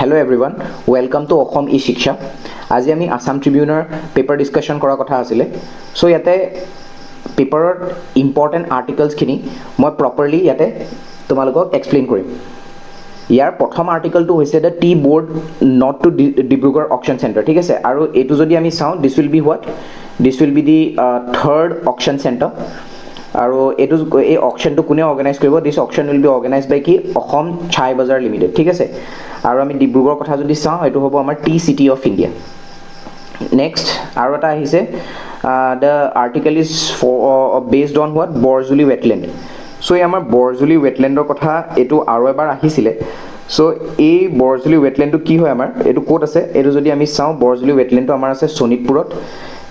Hello everyone, welcome to Okhom E-Shiksha. আজি আমি Assam Tribune paper discussion কৰা কথা আছিল। So ইয়াতে পেপাৰৰ important articles খিনি মই properly ইয়াতে তোমালোকক explain কৰিম। ইয়াৰ প্ৰথম আৰ্টিকেলটো হৈছে the tea board not to Dibrugarh auction center, ঠিক আছে? আৰু এটো যদি আমি চাওঁ, this will be what? This will be the third auction center. আৰু এটো এই অকশনটো কোনে অৰ্গানাইজ কৰিব? দিস অকশন উইল বি অৰ্গানাইজড বাই কি অসম চাই বাজাৰ লিমিটেড, ঠিক আছে? আৰু আমি ডিব্ৰুগড় কথা যদি চাওঁ, এটো হ'ব আমাৰ the city of India. Next আৰু এটা আহিছে, the article is based on what? Borjuli wetland. So' এই আমাৰ বৰজুলি ৱেটলেণ্ডৰ কথা এইটো আৰু এবাৰ আহিছিলে। চ' এই বৰজুলি ৱেটলেণ্ডটো কি হয় আমাৰ? এইটো ক'ত আছে? এইটো যদি আমি চাওঁ, বৰজুলি ৱেটলেণ্ডটো আমাৰ আছে শোণিতপুৰত।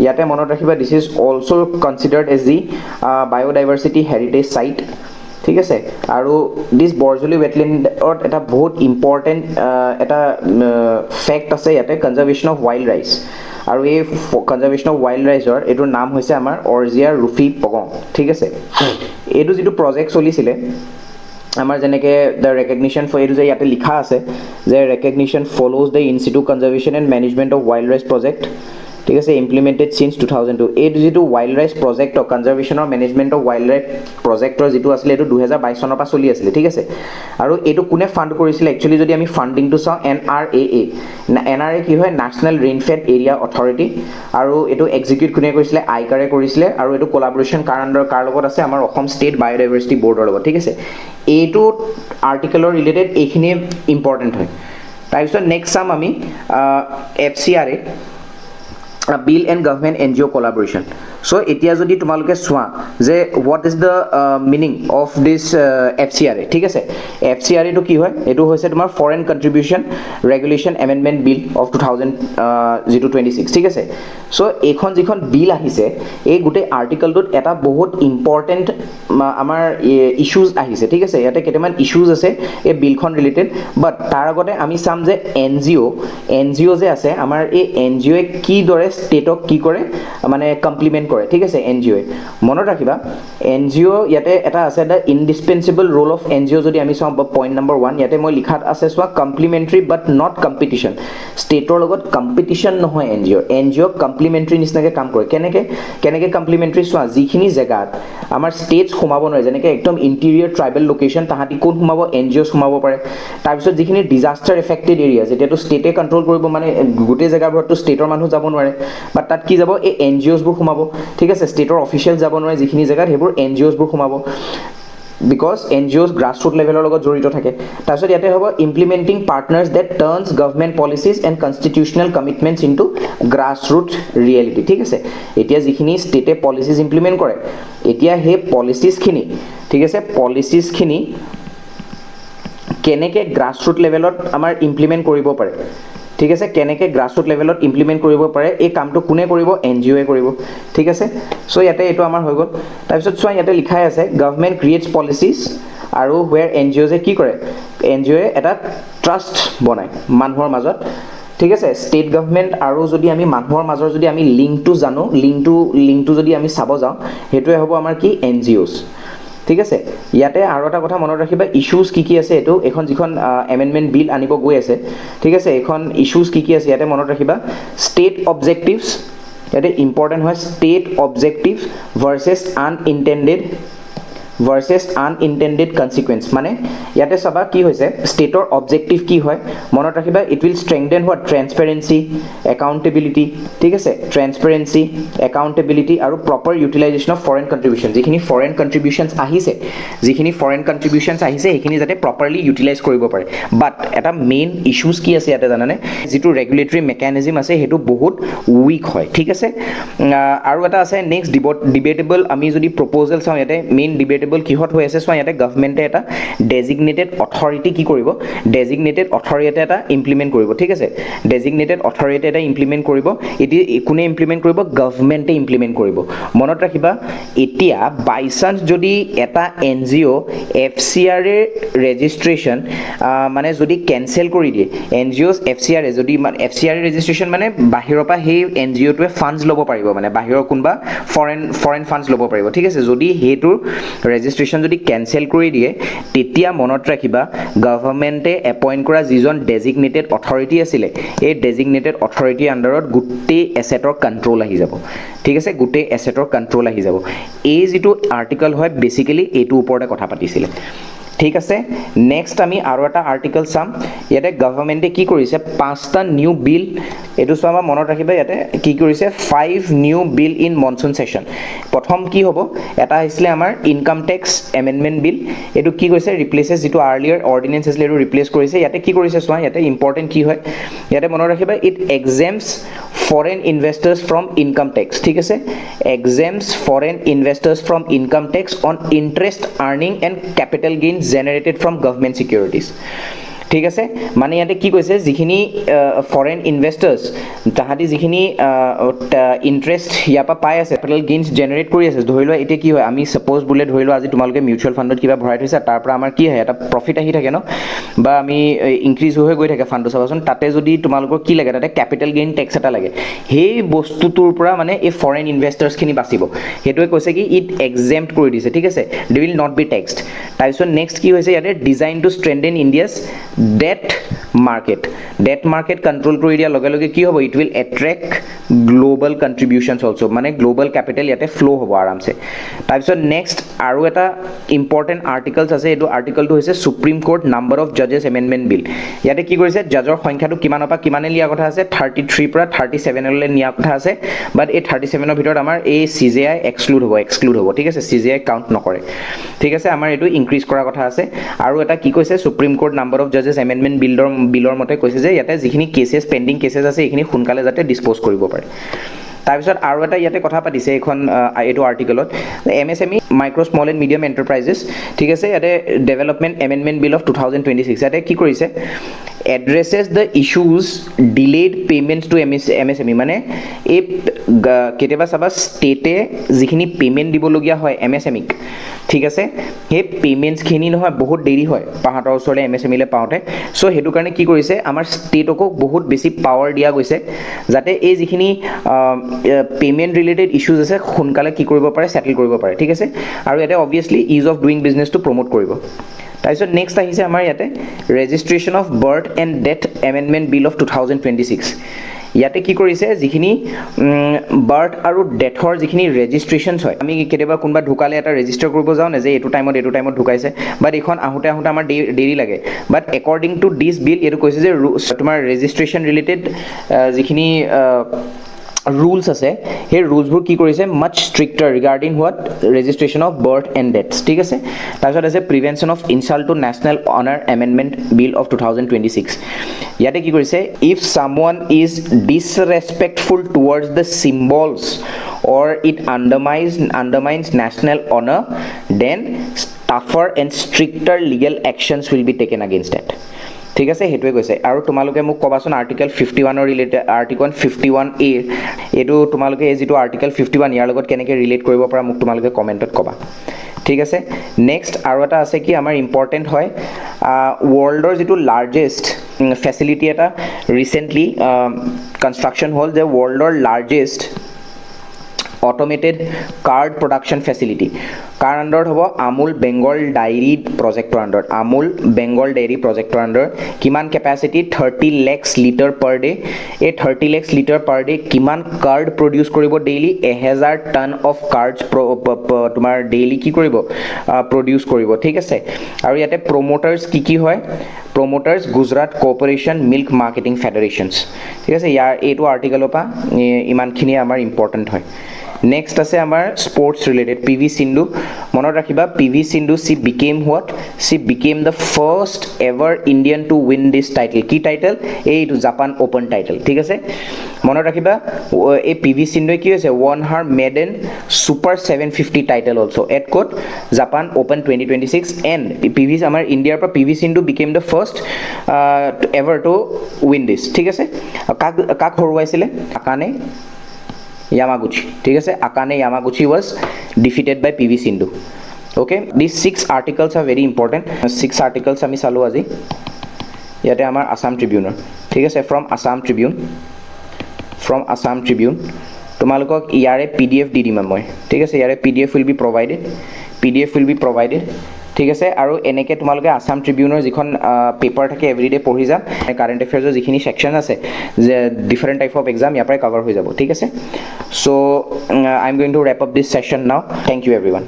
ইয়াতে মনত ৰাখিবা, this is also' considered as the biodiversity heritage site, ঠিক আছে? আৰু দিছ বৰজুলি ৱেটলেণ্ডত এটা বহুত ইম্পৰ্টেণ্ট এটা ফেক্ট আছে ইয়াতে, কনজাৰ্ভেশ্যন অফ ৱাইল্ড ৰাইচ। আৰু এই কনজাৰ্ভেশ্যন অফ ৱাইল্ড ৰাইচৰ এইটোৰ নাম হৈছে আমাৰ অৰ্জিয়া ৰুফি পগং, ঠিক আছে? এইটো যিটো প্ৰজেক্ট চলিছিলে আমাৰ, যেনেকৈ দ্য ৰেকগনিশ্যন ফৰ, এইটো যে ইয়াতে লিখা আছে যে recognition follows the institute conservation and management of wild rice project, ঠিক আছে? Implemented since 2002। এইটো যিটো ৱাইল্ড ৰাইচ প্ৰজেক্টৰ কনজাৰ্ভেশ্যনৰ মেনেজমেণ্ট অফ ৱাইল্ড ৰাইচ প্ৰজেক্টৰ যিটো আছিলে, এইটো 2022 চনৰ পৰা চলি আছিলে, ঠিক আছে? আৰু এইটো কোনে ফাণ্ড কৰিছিলে? একচুৱেলি যদি আমি ফাণ্ডিংটো চাওঁ, NRAA। NRA কি হয়? National rainfed area authority. আৰু এইটো এক্সিকিউট কোনে কৰিছিলে? আইকাৰে কৰিছিলে। আৰু এইটো কোলাবৰেশ্যন কাৰ লগত আছে? আমাৰ অসম ষ্টেট বায়'ডাইভাৰ্চিটি বৰ্ডৰ লগত, ঠিক আছে? এইটো আৰ্টিকেলৰ ৰিলেটেড এইখিনিয়ে ইম্পৰ্টেণ্ট হয়। তাৰপিছত নেক্সট চাম আমি FCRA, Bill and government NGO কোলাবৰেশ্যন। চ' এতিয়া যদি তোমালোকে চোৱা যে what is the meaning of this FCRA, ঠিক আছে? FCRAটো কি হয়? এইটো হৈছে তোমাৰ foreign contribution regulation amendment bill of 2026, ঠিক আছে? চ' এইখন যিখন বিল আহিছে, এই গোটেই আৰ্টিকেলটোত এটা বহুত ইম্পৰ্টেণ্ট আমাৰ ইছ্যুজ আহিছে, ঠিক আছে? ইয়াতে কেইটামান ইছ্যুজ আছে এই বিলখন ৰিলেটেড। বাট তাৰ আগতে আমি চাম যে NGO যে আছে আমাৰ, এই NGOয়ে কিদৰে ষ্টেটক কি কৰে মানে কমপ্লিমেণ্ট কৰে, ঠিক আছে? NGOয়ে মনত ৰাখিবা, NGO ইয়াতে এটা আছে, দ্য ইনডিছপেঞ্চেবল ৰোল অফ NGO। যদি আমি চাওঁ পইণ্ট নম্বৰ 1, ইয়াতে মই লিখাত আছে, চোৱা, কমপ্লিমেণ্টাৰী বাট নট কম্পিটিশ্যন। ষ্টেটৰ লগত কম্পিটিশ্যন নহয় NGO কমপ্লিমেণ্টাৰী নিচিনাকৈ কাম কৰে। কেনেকৈ কমপ্লিমেণ্টাৰী? চোৱা, যিখিনি জেগাত আমাৰ ষ্টেটছ সোমাব নোৱাৰে, যেনেকৈ একদম ইণ্টেৰিয়ৰ ট্ৰাইবেল লোকেশ্যন, তাহাঁতি কোন সোমাব? NGOs সোমাব পাৰে। তাৰপিছত যিখিনি ডিজাষ্টাৰ এফেক্টেড এৰিয়া, যেতিয়াতো ষ্টেটে কণ্ট্ৰল কৰিব, মানে গোটেই জেগাবোৰততো ষ্টেটৰ মানুহ যাব নোৱাৰে, বাট তাত কি যাব? এই NGOsবোৰ সোমাব, ঠিক আছে? ষ্টেটৰ অফিচিয়েল যাব নোৱাৰে যিখিনি জেগাত, সেইবোৰ NGOsবোৰ সোমাব, বিকজ NGOs গ্ৰাছৰুট লেভেলৰ লগত জড়িত থাকে। তাৰপিছত ইয়াতে হ'ব implementing partners that turns government policies and constitutional commitments into grassroot reality, ঠিক আছে? এতিয়া যিখিনি ষ্টেটে পলিচিজ ইমপ্লিমেণ্ট কৰে, এতিয়া সেই পলিচিজখিনি, ঠিক আছে, পলিচিজখিনি কেনেকৈ গ্ৰাছৰুট লেভেলত আমাৰ ইমপ্লিমেণ্ট কৰিব পাৰে, ঠিক আছে? কেনেকৈ গ্ৰাছৰুট লেভেলত ইমপ্লিমেণ্ট কৰিব পাৰে, এই কামটো কোনে কৰিব? NGOয়ে কৰিব, ঠিক আছে? চ' ইয়াতে এইটো আমাৰ হৈ গ'ল। তাৰপিছত চোৱা, ইয়াতে লিখাই আছে গভৰ্ণমেণ্ট ক্ৰিয়েটছ পলিচিজ, আৰু ৱেৰ NGOছে কি কৰে? NGOয়ে এটা ট্ৰাষ্ট বনায় মানুহৰ মাজত, ঠিক আছে? ষ্টেট গভৰ্ণমেণ্ট আৰু যদি আমি মানুহৰ মাজৰ যদি আমি লিংকটো জানো, লিংকটো যদি আমি চাব যাওঁ, সেইটোৱে হ'ব আমাৰ কি? NGOs, ঠিক আছে? ইয়াতে আৰু এটা কথা মনত ৰাখিবা, ইছ্যুজ কি আছে? এইখন যিখন এমেণ্ডমেণ্ট বিল আনিব গৈ আছে, ঠিক আছে? এইখন ইছ্যুজ কি আছে ইয়াতে মনত ৰাখিবা। ষ্টেট অবজেক্টিভছ, ইয়াতে ইম্পৰ্টেণ্ট হয়, ষ্টেট অবজেক্টিভ ভাৰ্চেছ আনইণ্টেণ্ডেড কনচিকুৱেঞ্চ। মানে ইয়াতে চাবা কি হৈছে, ষ্টেটৰ অবজেক্টিভ কি হয় মনত ৰাখিবা, ইট উইল ষ্ট্ৰেংথেন হোৱাট? ট্ৰেন্সপেৰেঞ্চি, একাউণ্টেবিলিটি, ঠিক আছে? ট্ৰেন্সপেৰেঞ্চি, একাউণ্টেবিলিটি আৰু proper utilisation of foreign contribution. যিখিনি ফৰেন কণ্ট্ৰিবিউশ্যনছ আহিছে সেইখিনি যাতে প্ৰপাৰলি ইউটিলাইজ কৰিব পাৰে। বাট এটা মেইন ইছ্যুজ কি আছে ইয়াতে জানানে? যিটো ৰেগুলেটৰী মেকানিজিম আছে সেইটো বহুত উইক হয়, ঠিক আছে? আৰু এটা আছে নেক্সট ডিবেটেবল, আমি যদি প্ৰপ'জেল চাওঁ, ইয়াতে মেইন ডিবেটেবল কিহত হৈ আছে? চোৱা, ইয়াতে গভৰ্ণমেণ্টে এটা ডেজিগনেটেড অথৰিটি কি কৰিব? ডেজিগনেটেড অথৰিটি এটা ইমপ্লিমেণ্ট কৰিব, ঠিক আছে? ডেজিগনেটেড অথৰিটি এটা ইমপ্লিমেণ্ট কৰিব। এতিয়া কোনে ইমপ্লিমেণ্ট কৰিব? গভৰ্ণমেণ্টে ইমপ্লিমেণ্ট কৰিব। মনত ৰাখিবা, এতিয়া বাই চান্স যদি এটা NGO FCRA ৰেজিষ্ট্ৰেশ্যন মানে যদি কেনচেল কৰি দিয়ে, NGOs FCRA যদি FCRA ৰেজিষ্ট্ৰেশ্যন মানে বাহিৰৰ পৰা সেই NGOটোৱে ফাণ্ডছ ল'ব পাৰিব, মানে বাহিৰৰ কোনোবা ফৰেন ফাণ্ডছ ল'ব পাৰিব, ঠিক আছে? যদি সেইটোৰ ৰেজিষ্ট্ৰেশ্যন যদি কেনচেল কৰি দিয়ে তেতিয়া মনত ৰাখিবা গভৰ্ণমেণ্টে এপইণ্ট কৰা যিজন ডেজিগনেটেড অথৰিটি আছিলে এই ডেজিগনেটেড অথৰিটিৰ আণ্ডাৰত গোটেই এছেটৰ কণ্ট্ৰল আহি যাব ঠিক আছে গোটেই এছেটৰ কণ্ট্ৰল আহি যাব এই যিটো আৰ্টিকল হয় বেসিক্যালি এইটো ওপৰতে কথা পাতিছিলে ঠিক আছে নেক্সট আমি আৰু এটা আৰ্টিকল চাম ইয়াতে গভৰ্ণমেণ্টে কি কৰিছে পাঁচটা নিউ বিল এটো সোমা মনত ৰাখিবা ইয়াতে কি কৰিছে 5 new bill in monsoon session প্ৰথম কি হ'ব এটা হৈছিলে আমাৰ ইনকাম টেক্স এমেন্ডমেন্ট বিল এটো কি কৈছে ৰিপ্লেসেস যেটো আৰ্লিয়াৰ অৰ্ডিনেন্স আছিল এটো ৰিপ্লেস কৰিছে ইয়াতে কি কৰিছে সোৱা ইয়াতে ইম্পৰ্টেন্ট কি হয় ইয়াতে মনত ৰাখিবা it exams foreign investors from income tax ঠিক আছে exempts foreign investors from income tax on interest earning and capital gains generated from government securities ঠিক আছে মানে ইয়াতে কি কৈছে যিখিনি ফৰেন ইনভেস্টৰ্স তাহাঁতি যিখিনি ইন্টাৰেষ্ট ইয়াপা পাই আছে ক্যাপিটাল গেইনছ জেনাৰেট কৰি আছে ধৰি লোৱা এতিয়া কি হয় আমি সাপোজ বুলে ধৰি লোৱা আজি তোমালোকে মিউচুৱেল ফাণ্ডত কিবা ভৰাই থৈছা তাৰ পৰা আমাৰ কি হয় এটা প্ৰফিট আহি থাকে ন বা আমি ইনক্ৰিজ হৈ গৈ থাকে ফাণ্ডটো চাবাচোন তাতে যদি তোমালোকৰ কি লাগে তাতে ক্যাপিটাল গেইন টেক্স এটা লাগে সেই বস্তুটোৰ পৰা মানে এই ফৰেন ইনভেস্টৰ্স খিনি বাচিব হেতুৱে কৈছে কি ইট এক্সেম্প্ট কৰি দিছে ঠিক আছে they will not be taxed তাৰপিছত নেক্সট কি হৈছে ইয়াতে design to strengthen India's debt market control কৰি দিয়া লগে লগে কি হ'ব it will attract global contributions also মানে global capital ইয়াতে flow হ'ব আৰামছে তাৰপিছত next আৰু এটা important articles আছে এটো আৰ্টিকলটো হৈছে Supreme Court number of judges amendment bill ইয়াতে কি কৰিছে জাজৰ সংখ্যাটো কিমানৰ পৰা কিমানে লিয়া কথা আছে 33 পৰা 37 লৈ নিয়া কথা আছে বাট এই 37 ৰ ভিতৰত আমাৰ এই CJI এক্সক্লুড হ'ব ঠিক আছে CJI কাউন্ট নকৰে ঠিক আছে আমাৰ এটো ইনক্ৰিজ কৰা কথা আছে আৰু এটা কি কৈছে Supreme Court number of judges amendment বিলৰ মতে কৈছে যে ইয়াতে যিখিনি কেसेस পেন্ডিং কেसेस আছে এইখিনি সোনকালে যাতে ডিসপোজ কৰিব পাৰে তাৰপিছত আৰু এটা ইয়াতে কথা পাতিছে এখন এটো আৰ্টিকলত MSME micro small and medium enterprises ঠিক আছে ইয়াতে ডেভেলপমেন্ট এমেন্ডমেন্ট বিল অফ 2026 ইয়াতে কি কৰিছে addresses the issues delayed payments to MSME মানে এই কেতিয়াবা সাবা ষ্টেটে যিখিনি পেমেন্ট দিবলগীয়া হয় MSME ঠিক আছে হে পেমেন্টস খিনি নহয় বহুত দেৰি হয় পাহাতৰ ওচৰলে MSME লে পাওতে সো হেতু কাৰণে কি কৰিছে আমাৰ ষ্টেটকো বহুত বেছি পাৱাৰ দিয়া গৈছে যাতে এই যিখিনি পেমেন্ট ৰিলেটেড ইস্যুজ আছে সোনকালে কি কৰিব পাৰে সেটেল কৰিব পাৰে ঠিক আছে আৰু এটা obviously ease of doing business to promote কৰিব তাৰপিছত নেক্সট আহিছে আমাৰ ইয়াতে registration of birth and death amendment bill of 2026 ইয়াতে কি কৰিছে যিখিনি বাৰ্থ আৰু ডেথৰ যিখিনি ৰেজিষ্ট্ৰেচনছ হয় আমি কেতিয়াবা কোনবা ঢুকালে এটা ৰেজিষ্টাৰ কৰিব যাও না যে এটো টাইমত ঢুকাইছে বাট এখন আহুতে আমাৰ দেৰি লাগে বাট একৰ্ডিং টু দিস বিল এটো কৈছে যে তোমাৰ ৰেজিষ্ট্ৰেচন ৰিলেটেড যিখিনি rules আছে হে ৰুলসবোৰ কি কৰিছে much stricter regarding what registration of birth and deaths ঠিক আছে তাৰপিছত আছে prevention of insult to national honor amendment bill of 2026 ইয়াতে কি কৰিছে if someone is disrespectful towards the symbols or it undermines national honor then tougher and stricter legal actions will be taken against that ঠিক আছে হেতুৱে কৈছে আৰু তোমালোকে মোক কবাছন article 51 ৰ ৰিলেটেড আৰ্টিকল 51A এটো তোমালোকে এই যেটো আৰ্টিকল 51 ইয়াৰ লগত কেনেকৈ ৰিলেট কৰিব পাৰা মোক তোমালোকে কমেন্টত কবা ঠিক আছে নেক্সট আৰু এটা আছে কি আমাৰ ইম্পৰ্টেন্ট হয় ওয়াৰ্ল্ডৰ যেটো লাৰ্জেষ্ট ফেসিলিটি এটা ৰিসেন্টলি কনস্ট্ৰাকচন হল যে ওয়াৰ্ল্ডৰ largest automated card production facility car under hobo Amul Bengal Dairy project under Amul Bengal Dairy project under kiman capacity 30 lakhs liter per day a 30 lakhs liter per day kiman card produce koribo daily 1000 ton of cards tomar daily ki koribo produce koribo thik ase aru yate promoters ki hoy promoters Gujarat Corporation Milk Marketing Federations thik ase yar eto article opa iman khini amar important hoy next ase amar sports related PV Sindhu monot rakhiba PV Sindhu she became the first ever Indian to win this title ki title ei to Japan Open title thik ase monot rakhiba a PV Sindhu ki hoise won her maiden super 750 title also at court Japan Open 2026 and PV amar India pa PV Sindhu became the first ever to win this thik ase kak horwaisile Akane Yamaguchi ঠিক আছে Akane Yamaguchi was defeated by PV Sindhu okay these 6 articles are very important 6 articles আমি চালো আজি ইয়াতে আমাৰ Assam Tribune ঠিক আছে from Assam Tribune তোমালোকক ইয়াৰে PDF দি দিম মই ঠিক আছে ইয়াৰে PDF will be provided PDF will be provided. ঠিক আছে আৰু এনেকৈ তোমালোকে আসাম ট্ৰিবিউনৰ যিখন পেপাৰ থাকে এভৰিডে পঢ়ি যাম কাৰেণ্ট এফেয়াৰ্ছৰ যিখিনি ছেকশ্যন আছে যে ডিফাৰেণ্ট টাইপ অফ এক্সাম ইয়াৰ পৰাই কভাৰ হৈ যাব ঠিক আছে so' I am going to wrap up this session now thank you everyone